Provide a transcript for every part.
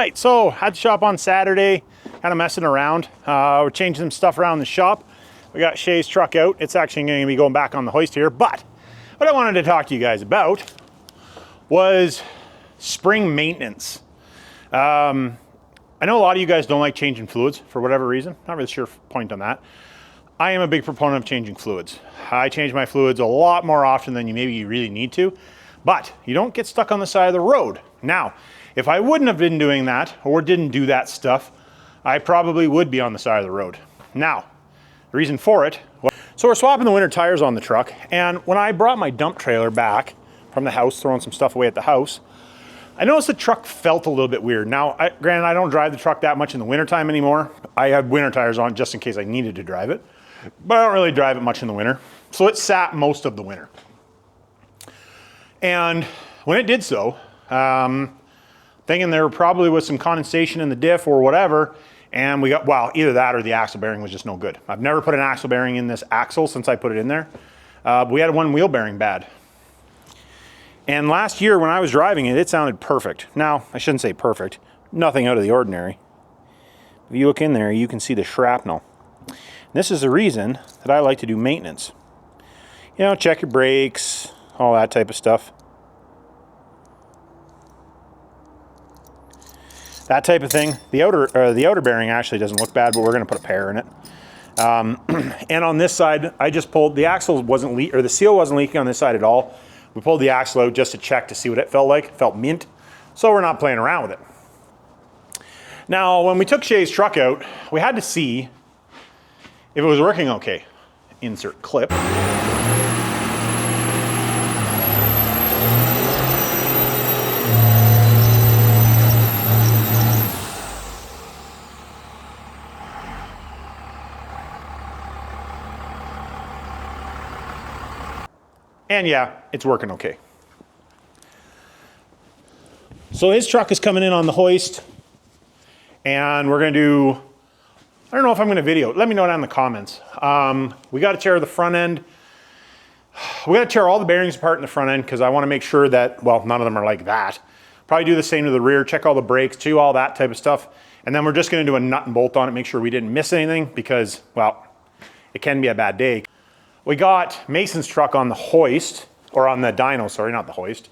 Right, so had to shop on Saturday, kind of messing around. We're changing some stuff around the shop. We got Shay's truck out. It's actually going to be going back on the hoist here, but what I wanted to talk to you guys about was spring maintenance. I know a lot of you guys don't like changing fluids for whatever reason. Not really sure point on that. I am a big proponent of changing fluids. I change my fluids a lot more often than maybe you really need to, but you don't get stuck on the side of the road. Now, if I wouldn't have been doing that or didn't do that stuff, I probably would be on the side of the road. Now, the reason for it, so we're swapping the winter tires on the truck, and when I brought my dump trailer back from the house, throwing some stuff away at the house, I noticed the truck felt a little bit weird. Now, granted, I don't drive the truck that much in the wintertime anymore. I had winter tires on just in case I needed to drive it, but I don't really drive it much in the winter. So it sat most of the winter. And when it did so, thinking there probably was some condensation in the diff or whatever, and we got, well, either that or the axle bearing was just no good. I've never put an axle bearing in this axle since I put it in there. We had one wheel bearing bad. And last year when I was driving it, it sounded perfect. Now, I shouldn't say perfect, nothing out of the ordinary. If you look in there, you can see the shrapnel. And this is the reason that I like to do maintenance. You know, check your brakes, all that type of stuff. That type of thing. The outer bearing actually doesn't look bad, but we're going to put a pair in it. And on this side, I just pulled, the axle wasn't leaking, or the seal wasn't leaking on this side at all. We pulled the axle out just to check to see what it felt like. It felt mint. So we're not playing around with it. Now, when we took Shay's truck out, we had to see if it was working okay. Insert clip. And yeah, it's working okay. So his truck is coming in on the hoist, and we're gonna do, I don't know if I'm gonna video it. Let me know down in the comments. We gotta tear the front end. We gotta tear all the bearings apart in the front end because I wanna make sure that, well, none of them are like that. Probably do the same to the rear, check all the brakes, do all that type of stuff. And then we're just gonna do a nut and bolt on it, make sure we didn't miss anything because, well, it can be a bad day. We got Mason's truck on the hoist, or on the dyno, sorry, not the hoist,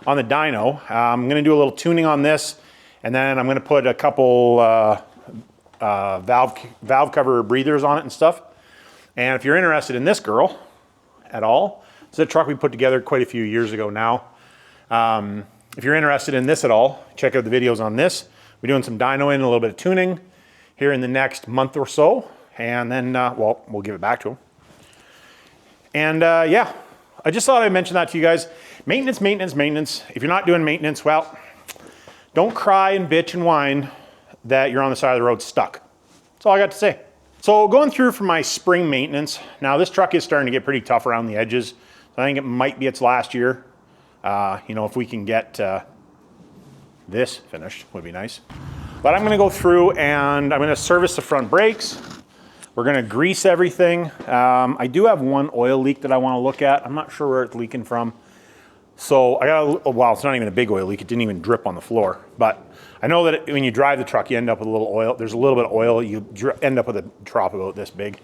on the dyno. I'm gonna do a little tuning on this, and then I'm gonna put a couple valve cover breathers on it and stuff. And if you're interested in this girl at all, it's a truck we put together quite a few years ago now. If you're interested in this at all, check out the videos on this. We're doing some dyno in, a little bit of tuning here in the next month or so, and then, well, we'll give it back to him. And yeah, I just thought I'd mention that to you guys. Maintenance, maintenance, maintenance. If you're not doing maintenance, well, don't cry and bitch and whine that you're on the side of the road stuck. That's all I got to say. So going through for my spring maintenance, now this truck is starting to get pretty tough around the edges. So I think it might be its last year. You know, if we can get this finished, would be nice. But I'm gonna go through and I'm gonna service the front brakes. We're gonna grease everything. I do have one oil leak that I wanna look at. I'm not sure where it's leaking from. So I got well, it's not even a big oil leak. It didn't even drip on the floor. But I know that when you drive the truck, you end up with a little oil. There's a little bit of oil. You end up with a drop about this big.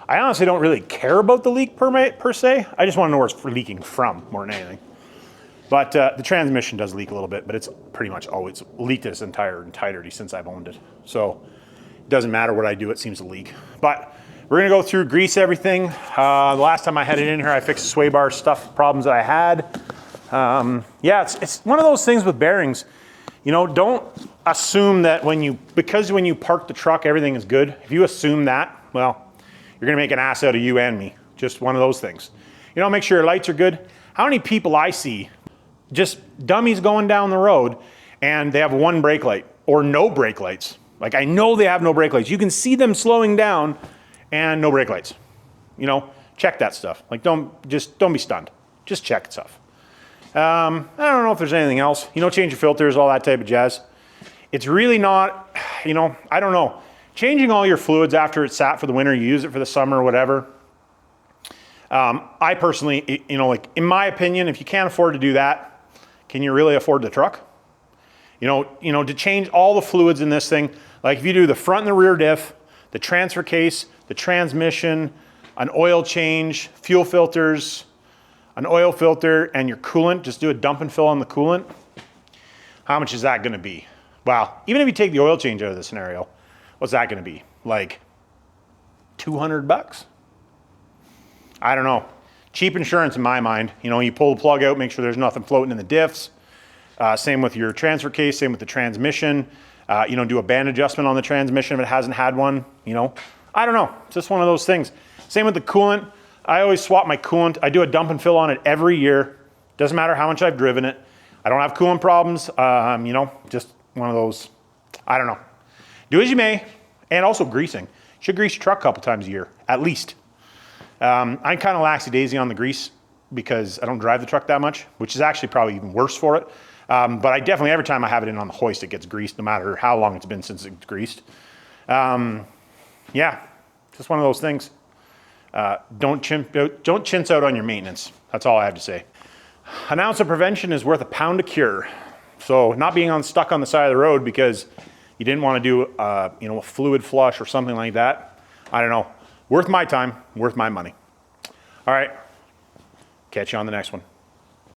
I honestly don't really care about the leak per se. I just wanna know where it's leaking from more than anything. But the transmission does leak a little bit, but it's pretty much always leaked its entirety since I've owned it. So it doesn't matter what I do, it seems to leak. But we're gonna go through, grease everything. The last time I had it in here, I fixed the sway bar stuff, problems that I had. Yeah, it's one of those things with bearings. You know, don't assume that because when you park the truck, everything is good. If you assume that, well, you're gonna make an ass out of you and me. Just one of those things. You know, make sure your lights are good. How many people I see, just dummies going down the road, and they have one brake light or no brake lights. Like, I know they have no brake lights. You can see them slowing down and no brake lights. You know, check that stuff. Like, don't be stunned. Just check stuff. I don't know if there's anything else. You know, change your filters, all that type of jazz. It's really not, you know, I don't know. Changing all your fluids after it's sat for the winter, you use it for the summer or whatever. I personally, you know, like in my opinion, if you can't afford to do that, can you really afford the truck? To change all the fluids in this thing, like if you do the front and the rear diff, the transfer case, the transmission, an oil change, fuel filters, an oil filter, and your coolant, just do a dump and fill on the coolant, how much is that gonna be? Wow, even if you take the oil change out of the scenario, what's that gonna be? Like 200 bucks? I don't know. Cheap insurance in my mind. You pull the plug out, make sure there's nothing floating in the diffs. Same with your transfer case, same with the transmission. Do a band adjustment on the transmission if it hasn't had one, I don't know, it's just one of those things. Same with the coolant. I always swap my coolant. I do a dump and fill on it every year. Doesn't matter how much I've driven it. I don't have coolant problems, just one of those, I don't know. Do as you may, and also greasing. Should grease your truck a couple times a year, at least. I'm kind of laxy-daisy on the grease because I don't drive the truck that much, which is actually probably even worse for it. But I definitely, every time I have it in on the hoist, it gets greased no matter how long it's been since it's greased. Yeah, just one of those things. Don't chintz out on your maintenance. That's all I have to say. An ounce of prevention is worth a pound of cure. So not being stuck on the side of the road because you didn't want to do a fluid flush or something like that. I don't know. Worth my time, worth my money. All right, catch you on the next one.